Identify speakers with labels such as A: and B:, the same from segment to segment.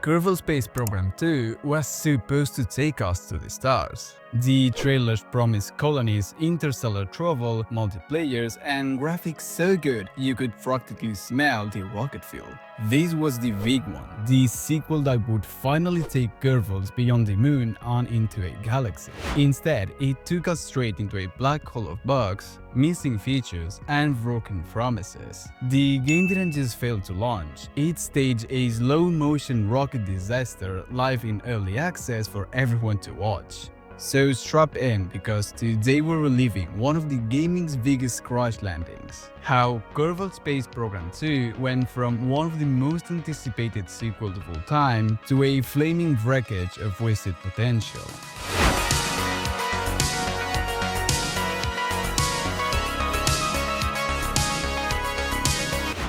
A: Kerbal Space Program 2 was supposed to take us to the stars. The trailers promised colonies, interstellar travel, multiplayers, and graphics so good you could practically smell the rocket fuel. This was the big one, the sequel that would finally take Kerbals beyond the moon and into a galaxy. Instead, it took us straight into a black hole of bugs, missing features, and broken promises. The game didn't just fail to launch, it staged a slow-motion rocket disaster live in early access for everyone to watch. So strap in, because today we're reliving one of the gaming's biggest crash landings. How Kerbal Space Program 2 went from one of the most anticipated sequels of all time to a flaming wreckage of wasted potential.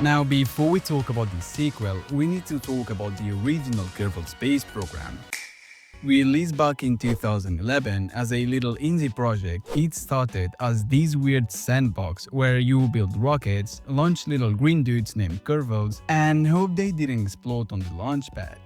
A: Now, before we talk about the sequel, we need to talk about the original Kerbal Space Program. Released back in 2011 as a little indie project, it started as this weird sandbox where you build rockets, launch little green dudes named Kerbals, and hope they didn't explode on the launch pad.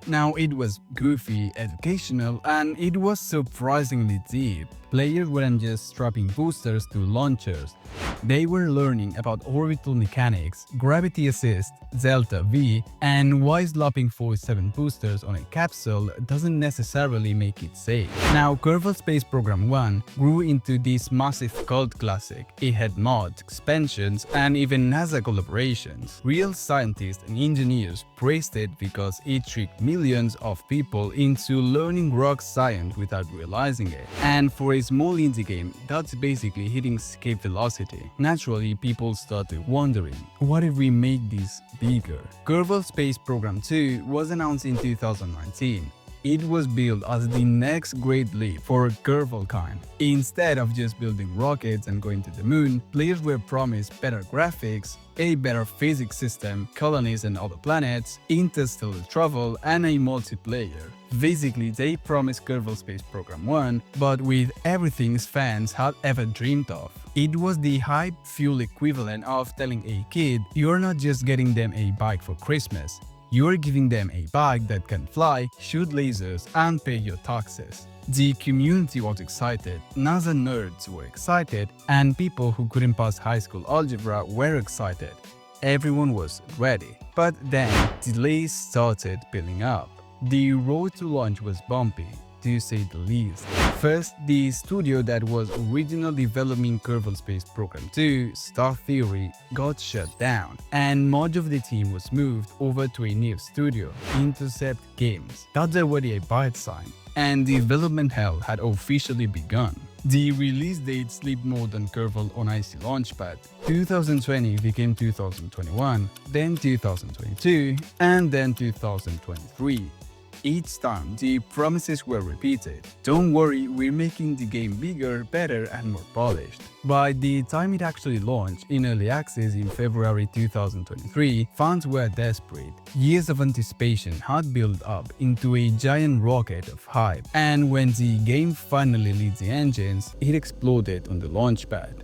A: Now, it was goofy, educational, and it was surprisingly deep. Players weren't just strapping boosters to launchers. They were learning about orbital mechanics, gravity assist, delta V, and why slapping 47 boosters on a capsule doesn't necessarily make it safe. Now, Kerbal Space Program 1 grew into this massive cult classic. It had mods, expansions, and even NASA collaborations. Real scientists and engineers praised it because it tricked millions of people into learning rock science without realizing it. And for a small indie game, that's basically hitting escape velocity. Naturally, people started wondering, what if we make this bigger? Kerbal Space Program 2 was announced in 2019. It was billed as the next great leap for Kerbal kind. Instead of just building rockets and going to the moon, players were promised better graphics, a better physics system, colonies and other planets, interstellar travel, and a multiplayer. Basically, they promised Kerbal Space Program 1, but with everything fans had ever dreamed of. It was the hype fuel equivalent of telling a kid you're not just getting them a bike for Christmas, you're giving them a bike that can fly, shoot lasers, and pay your taxes. The community was excited, NASA nerds were excited, and people who couldn't pass high school algebra were excited. Everyone was ready. But then, delays started piling up. The road to launch was bumpy, to say the least. First, the studio that was originally developing Kerbal Space Program 2, Star Theory, got shut down, and much of the team was moved over to a new studio, Intercept Games. That's already a bad sign, and development hell had officially begun. The release date slipped more than Kerbal on icy launchpad. 2020 became 2021, then 2022, and then 2023. Each time, the promises were repeated. Don't worry, we're making the game bigger, better, and more polished. By the time it actually launched in early access in February 2023, fans were desperate. Years of anticipation had built up into a giant rocket of hype, and when the game finally lit the engines, it exploded on the launchpad.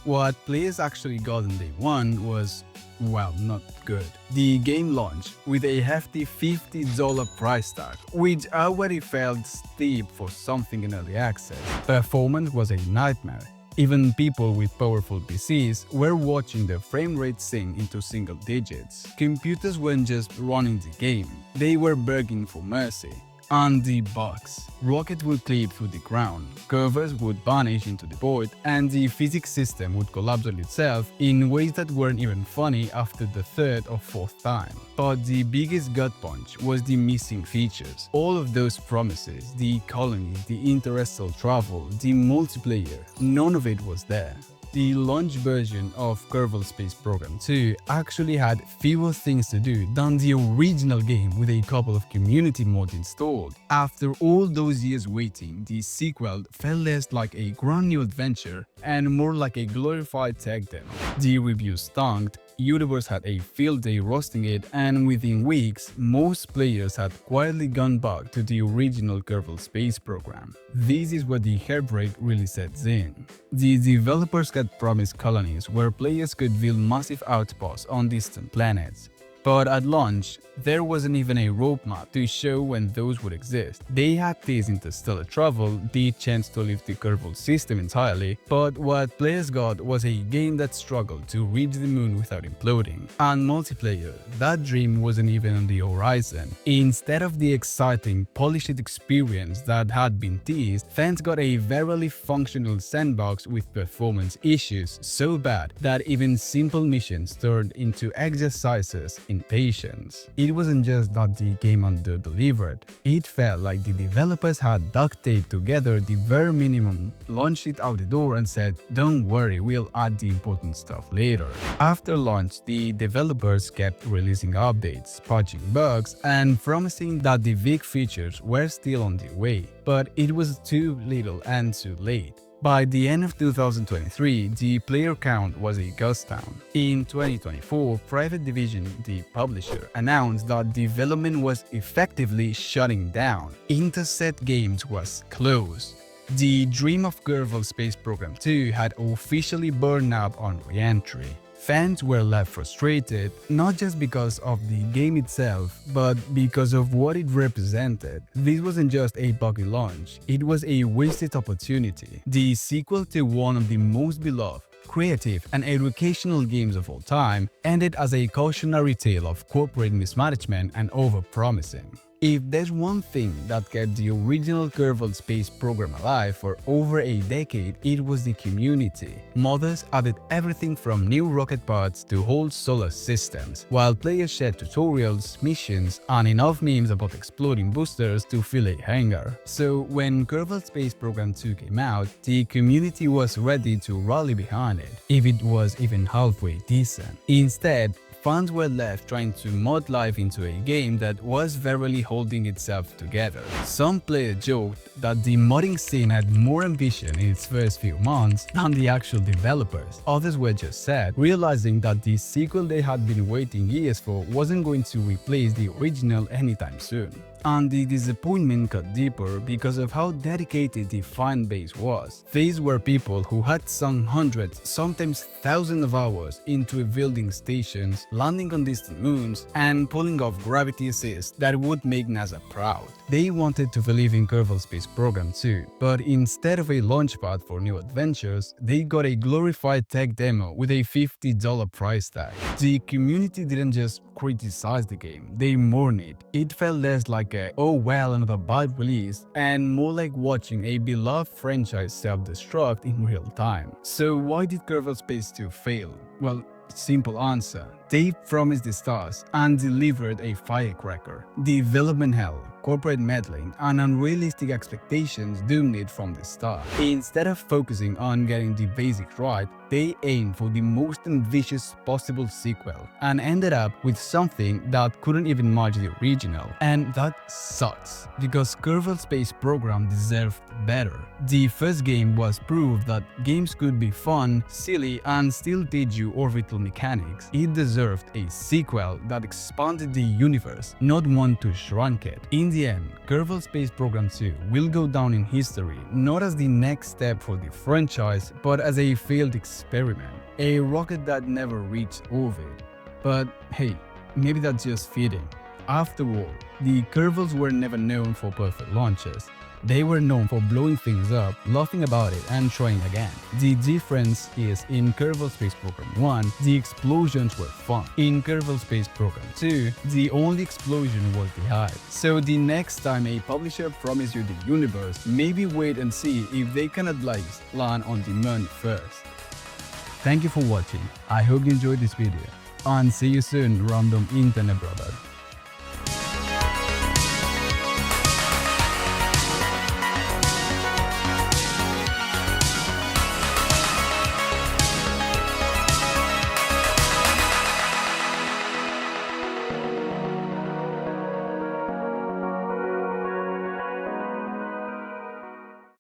A: What players actually got on day one was, well, not good. The game launched with a hefty $50 price tag, which already felt steep for something in early access. Performance was a nightmare. Even people with powerful PCs were watching their frame rate sink into single digits. Computers weren't just running the game, they were begging for mercy. And the bugs. Rockets would clip through the ground, curvers would vanish into the void, and the physics system would collapse on itself in ways that weren't even funny after the third or fourth time. But the biggest gut punch was the missing features. All of those promises, the colonies, the interstellar travel, the multiplayer, none of it was there. The launch version of Kerbal Space Program 2 actually had fewer things to do than the original game with a couple of community mods installed. After all those years waiting, the sequel felt less like a grand new adventure and more like a glorified tech demo. The reviews stunk, YouTubers had a field day roasting it, and within weeks, most players had quietly gone back to the original Kerbal Space Program. This is where the heartbreak really sets in. The developers had promised colonies where players could build massive outposts on distant planets. But at launch, there wasn't even a roadmap to show when those would exist. They had this interstellar travel, the chance to leave the Kerbal system entirely, but what players got was a game that struggled to reach the moon without imploding. And multiplayer, that dream wasn't even on the horizon. Instead of the exciting, polished experience that had been teased, fans got a verily functional sandbox with performance issues so bad that even simple missions turned into exercises in patience. It wasn't just that the game under-delivered, it felt like the developers had duct taped together the bare minimum, launched it out the door and said, "Don't worry, we'll add the important stuff later." After launch, the developers kept releasing updates, patching bugs, and promising that the big features were still on their way. But it was too little and too late. By the end of 2023, the player count was a ghost town. In 2024, Private Division, the publisher, announced that development was effectively shutting down. Intercept Games was closed. The dream of Kerbal Space Program 2 had officially burned up on re-entry. Fans were left frustrated, not just because of the game itself, but because of what it represented. This wasn't just a buggy launch, it was a wasted opportunity. The sequel to one of the most beloved, creative, and educational games of all time ended as a cautionary tale of corporate mismanagement and overpromising. If there's one thing that kept the original Kerbal Space Program alive for over a decade, it was the community. Modders added everything from new rocket pods to whole solar systems, while players shared tutorials, missions, and enough memes about exploding boosters to fill a hangar. So when Kerbal Space Program 2 came out, the community was ready to rally behind it, if it was even halfway decent. Instead, fans were left trying to mod life into a game that was verily holding itself together. Some players joked that the modding scene had more ambition in its first few months than the actual developers. Others were just sad, realizing that the sequel they had been waiting years for wasn't going to replace the original anytime soon. And the disappointment got deeper because of how dedicated the fan base was. These were people who had sunk hundreds, sometimes thousands of hours into building stations, landing on distant moons, and pulling off gravity assists that would make NASA proud. They wanted to believe in Kerbal Space Program 2, but instead of a launchpad for new adventures, they got a glorified tech demo with a $50 price tag. The community didn't just criticize the game, they mourned it. It felt less like a "oh well, another bad release," and more like watching a beloved franchise self-destruct in real time. So why did Kerbal Space 2 fail? Well, simple answer. They promised the stars and delivered a firecracker. Development hell, corporate meddling, and unrealistic expectations doomed it from the start. Instead of focusing on getting the basics right, they aimed for the most ambitious possible sequel and ended up with something that couldn't even match the original. And that sucks, because Kerbal Space Program deserved better. The first game was proof that games could be fun, silly, and still teach you orbital mechanics. It deserved a sequel that expanded the universe, not one to shrunk it. In the end, Kerbal Space Program 2 will go down in history not as the next step for the franchise, but as a failed experiment, a rocket that never reached orbit. But hey, maybe that's just fitting. After all, the Kerbals were never known for perfect launches. They were known for blowing things up, laughing about it, and trying again. The difference is, in Kerbal Space Program 1, the explosions were fun. In Kerbal Space Program 2, the only explosion was the hype. So the next time a publisher promises you the universe, maybe wait and see if they can at least land on the moon first. Thank you for watching. I hope you enjoyed this video. And see you soon, random internet brother.